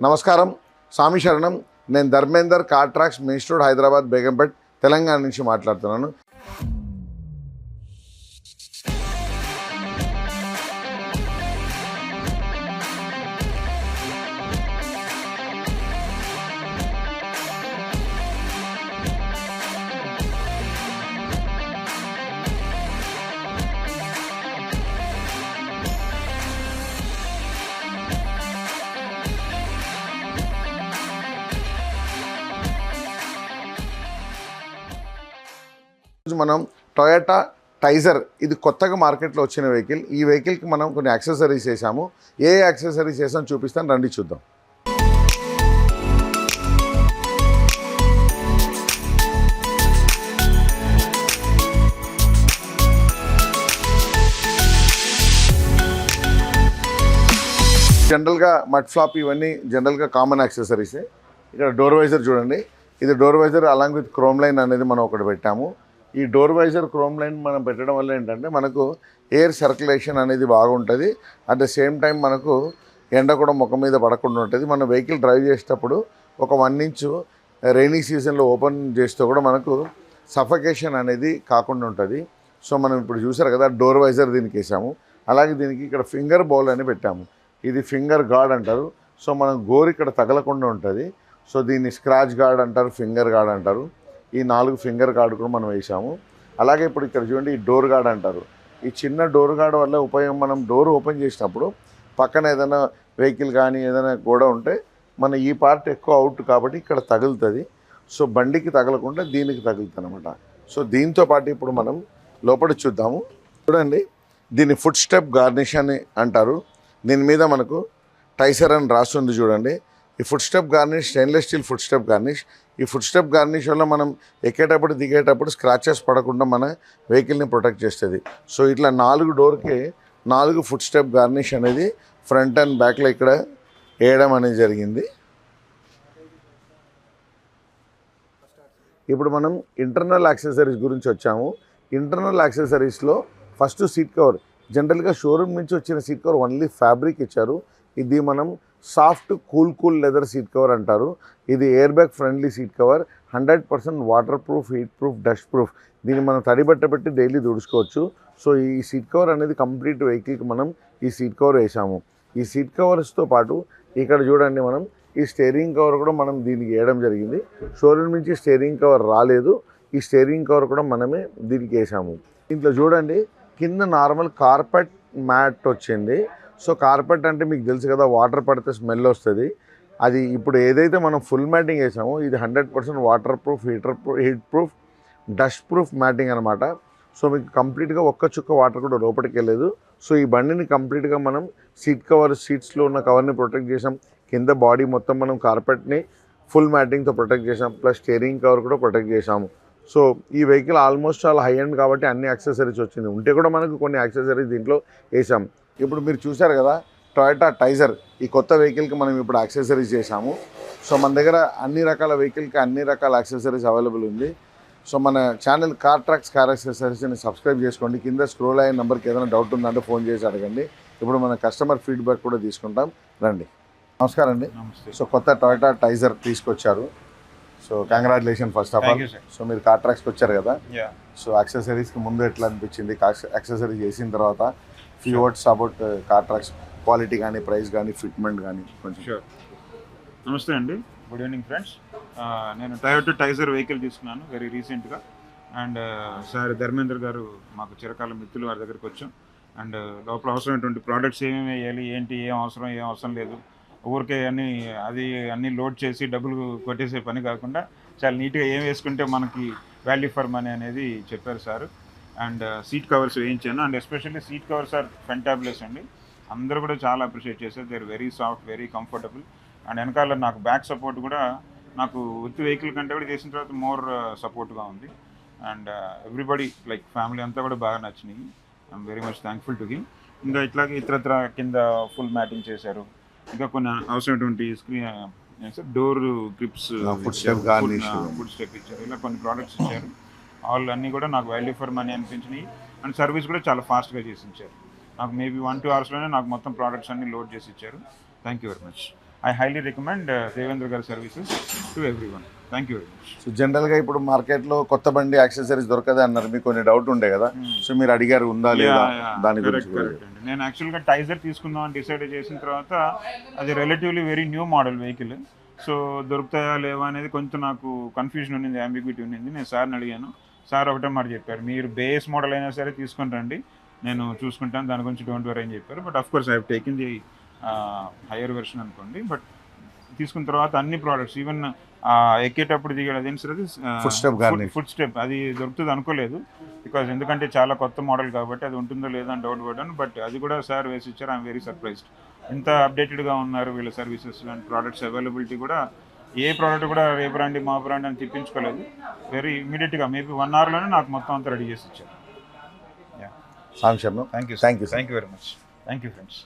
నమస్కారం, స్వామి శరణం. నేను Dharmender, car tracks, main road, Hyderabad, Begumpet, Telangana నుంచి మాట్లాడుతున్నాను. మనం టొయోటా టైజర్, ఇది కొత్తగా మార్కెట్లో వచ్చిన వెహికల్. ఈ వెహికల్కి మనం కొన్ని యాక్సెసరీస్ వేసాము. ఏ యాక్సెసరీస్ వేసామో చూపిస్తాను, రండి చూద్దాం. జనరల్గా మడ్ ఫ్లాప్ ఇవన్నీ జనరల్గా కామన్ యాక్సెసరీసే. ఇక్కడ డోర్ వైజర్ చూడండి, ఇది door visor along with chrome line అనేది మనం ఒకటి పెట్టాము. ఈ డోర్ వైజర్ క్రోమ్ లైన్ మనం పెట్టడం వల్ల ఏంటంటే మనకు ఎయిర్ సర్క్యులేషన్ అనేది బాగుంటుంది. అట్ ద సేమ్ టైం మనకు ఎండ కూడా ముఖం మీద పడకుండా ఉంటుంది. మనం వెహికల్ డ్రైవ్ చేసేటప్పుడు ఒక 1 ఇంచు రైనీ సీజన్లో ఓపెన్ చేస్తే కూడా మనకు సఫకేషన్ అనేది కాకుండా ఉంటుంది. సో మనం ఇప్పుడు చూసారు కదా, డోర్ వైజర్ దీనికి వేసాము. అలాగే దీనికి ఇక్కడ ఫింగర్ బౌల్ అని పెట్టాము. ఇది ఫింగర్ గార్డ్ అంటారు. సో మనం గోరు ఇక్కడ తగలకుండా ఉంటుంది. సో దీన్ని స్క్రాచ్ గార్డ్ అంటారు, ఫింగర్ గార్డ్ అంటారు. ఈ 4 ఫింగర్ గార్డ్ కూడా మనం వేసాము. అలాగే ఇప్పుడు ఇక్కడ చూడండి, ఈ డోర్ గార్డ్ అంటారు. ఈ చిన్న డోర్ గార్డ్ వల్ల ఉపయోగం, మనం డోర్ ఓపెన్ చేసినప్పుడు పక్కన ఏదైనా వెహికల్ కానీ ఏదైనా గోడ ఉంటే మన ఈ పార్ట్ ఎక్కువ అవుట్ కాబట్టి ఇక్కడ తగులుతుంది. సో బండికి తగలకుండా దీనికి తగులుతుంది అనమాట. సో దీంతో పాటు ఇప్పుడు మనం లోపల చూద్దాము. చూడండి, దీన్ని ఫుట్ స్టెప్ గార్నిష్ అని అంటారు. దీని మీద మనకు టైసర్ అని రాస్తుంది చూడండి. ఈ foot step garnish stainless steel foot step garnish. ఈ ఫుట్ స్టెప్ గార్నిష్ వల్ల మనం ఎక్కేటప్పుడు దిగేటప్పుడు స్క్రాచెస్ పడకుండా మన వెహికల్ని ప్రొటెక్ట్ చేస్తుంది. సో ఇట్లా 4 డోర్కి 4 ఫుట్ స్టెప్ గార్నిష్ అనేది ఫ్రంట్ అండ్ బ్యాక్లో ఇక్కడ వేయడం అనేది జరిగింది. ఇప్పుడు మనం ఇంటర్నల్ యాక్సెసరీస్ గురించి వచ్చాము. ఇంటర్నల్ యాక్సెసరీస్లో ఫస్ట్ సీట్ కవర్. జనరల్గా షోరూమ్ నుంచి వచ్చిన సీట్ కవర్ ఓన్లీ ఫ్యాబ్రిక్ ఇచ్చారు. ఇది మనం soft cool leather seat cover అంటారు. ఇది air bag friendly seat cover, 100% waterproof, heatproof, dustproof. దీన్ని మనం తడిబట్ట పెట్టి డైలీ తుడుచుకోవచ్చు. సో ఈ సీట్ కవర్ అనేది కంప్లీట్ వెహికల్కి మనం ఈ సీట్ కవర్ వేసాము. ఈ సీట్ కవర్స్తో పాటు ఇక్కడ చూడండి, మనం ఈ స్టీరింగ్ కవర్ కూడా మనం దీనికి వేయడం జరిగింది. షోరూమ్ నుంచి స్టీరింగ్ కవర్ రాలేదు. ఈ స్టీరింగ్ కవర్ కూడా మనమే దీనికి వేసాము. దీంట్లో చూడండి, కింద నార్మల్ కార్పెట్ మ్యాట్ వచ్చింది. సో కార్పెట్ అంటే మీకు తెలుసు కదా, వాటర్ పడితే స్మెల్ వస్తుంది. అది ఇప్పుడు ఏదైతే మనం ఫుల్ మ్యాటింగ్ వేసామో ఇది 100% waterproof, heatproof, dust proof matting అనమాట. సో మీకు కంప్లీట్గా ఒక్క చుక్క వాటర్ కూడా లోపలికి వెళ్ళలేదు. సో ఈ బండిని కంప్లీట్గా మనం సీట్ కవర్, సీట్స్లో ఉన్న కవర్ని ప్రొటెక్ట్ చేసాం. కింద బాడీ మొత్తం మనం కార్పెట్ని ఫుల్ మ్యాటింగ్తో ప్రొటెక్ట్ చేసాం. ప్లస్ స్టీరింగ్ కవర్ కూడా ప్రొటెక్ట్ చేసాము. సో ఈ వెహికల్ ఆల్మోస్ట్ చాలా హై ఎండ్ కాబట్టి అన్ని యాక్సెసరీస్ వచ్చింది. ఉంటే కూడా మనకు కొన్ని యాక్సెసరీస్ దీంట్లో వేసాం. ఇప్పుడు మీరు చూశారు కదా, టొయోటా టైజర్ ఈ కొత్త వెహికల్కి మనం ఇప్పుడు యాక్సెసరీస్ చేసాము. సో మన దగ్గర అన్ని రకాల వెహికల్కి అన్ని రకాల యాక్సెసరీస్ అవైలబుల్ ఉంది. సో మన ఛానల్ కార్ ట్రాక్స్ కార్ యాక్సెసరీస్ని సబ్స్క్రైబ్ చేసుకోండి. కింద స్క్రోల్ అయిన నెంబర్కి ఏదైనా డౌట్ ఉందంటే ఫోన్ చేసి అడగండి. ఇప్పుడు మన కస్టమర్ ఫీడ్బ్యాక్ కూడా తీసుకుంటాం, రండి. నమస్కారం అండి. సో కొత్త టొయోటా టైజర్ తీసుకొచ్చారు. So congratulation first of all. So మీరు కార్ ట్రాక్స్కి వచ్చారు కదా, సో యాక్సెసరీస్కి ముందు ఎట్లా అనిపించింది, యాక్సెసరీస్ చేసిన తర్వాత few words about car tracks quality కానీ, ప్రైస్ కానీ, ఫిట్మెంట్ కానీ కొంచెం. షూర్. నమస్తే అండి, గుడ్ ఈవినింగ్ ఫ్రెండ్స్. నేను టొయోటా టైజర్ వెహికల్ తీసుకున్నాను వెరీ రీసెంట్గా. అండ్ సార్ ధర్మేందర్ గారు మాకు చిరకాల మిత్రులు, వారి దగ్గరికి వచ్చాం. అండ్ లోపల అవసరమైనటువంటి ప్రోడక్ట్స్ ఏమేమి వేయాలి, ఏంటి, ఏం అవసరం లేదు, ఊరికే అన్నీ లోడ్ చేసి డబ్బులు కొట్టేసే పని కాకుండా చాలా నీట్గా ఏం వేసుకుంటే మనకి వాల్యూ ఫర్ మనీ అనేది చెప్పారు సార్. అండ్ సీట్ కవర్స్ వేయించాను. And especially seat covers are fantabulous అండి. అందరూ కూడా చాలా అప్రిషియేట్ చేశారు. They are very soft, very comfortable. And వెనకాల నాకు బ్యాక్ సపోర్ట్ కూడా నాకు విత్ వెహికల్ కంటే కూడా చేసిన తర్వాత మోర్ సపోర్ట్గా ఉంది. అండ్ ఎవ్రీబడి లైక్ ఫ్యామిలీ అంతా కూడా బాగా నచ్చినాయి. I'm very much thankful to him. ఇంకా ఇట్లాగే ఇతరత్ర కింద ఫుల్ మ్యాటింగ్ చేశారు. ఇంకా కొన్ని అవసరమైనటువంటి డోర్ గ్రిప్స్, ఫుట్ స్టెప్ ఇచ్చారు. ఇలా కొన్ని ప్రోడక్ట్స్ ఇచ్చారు. అన్నీ కూడా నాకు వాల్యూ ఫర్ మనీ అనిపించినాయి. అండ్ సర్వీస్ కూడా చాలా ఫాస్ట్గా చేసి ఇచ్చారు. నాకు మేబీ 1-2 అవర్స్లోనే నాకు మొత్తం ప్రోడక్ట్స్ అన్నీ లోడ్ చేసి ఇచ్చారు. Thank you very much. I highly recommend Devendra గారి services to everyone. Thank you very much. So జనరల్గా ఇప్పుడు మార్కెట్లో కొత్త బండి యాక్సెసరీస్ దొరకదే అన్నారు, మీకు కొన్ని డౌట్ ఉండే కదా, సో మీరు అడిగారు ఉందా లేదా దాని గురించి. కరెక్ట్ అండి. నేను యాక్చువల్గా టైజర్ తీసుకుందాం అని డిసైడ్ చేసిన తర్వాత అది relatively very new model vehicle. So దొరుకుతాయా లేవా అనేది కొంచెం నాకు కన్ఫ్యూజన్ ఉండింది, అంబిగ్విటీ ఉండింది. నేను సార్ని అడిగాను, సార్ ఒకటే మాట చెప్పారు, మీరు బేస్ మోడల్ అయినా సరే తీసుకొని రండి, నేను చూసుకుంటాను, దాని గురించి డోంట్ వరీ అని చెప్పారు. But of course I have taken the higher version అనుకోండి. బట్ తీసుకున్న తర్వాత అన్ని ప్రోడక్ట్స్ ఈవెన్ ఎక్కేటప్పుడు దిగడం అదేంటి సార్, అది ఫుడ్ స్టెప్ అది దొరుకుతుంది అనుకోలేదు, బికాజ్ ఎందుకంటే చాలా కొత్త మోడల్ కాబట్టి అది ఉంటుందో లేదో అని డౌట్ పడ్డాను. బట్ అది కూడా సార్ వేసి ఇచ్చారు. I'm very surprised. ఇంత అప్డేటెడ్గా ఉన్నారు వీళ్ళ సర్వీసెస్ అండ్ ప్రోడక్ట్స్ అవైలబిలిటీ కూడా. ఏ ప్రోడక్ట్ కూడా రేపు రండి మా బ్రాండ్ అని తిప్పించుకోలేదు. వెరీ ఇమీడియట్గా మేబీ 1 అవర్లోనే నాకు మొత్తం అంతా రెడీ చేసి ఇచ్చారు. Song Sharma, thank you thank you thank you very much. Thank you friends.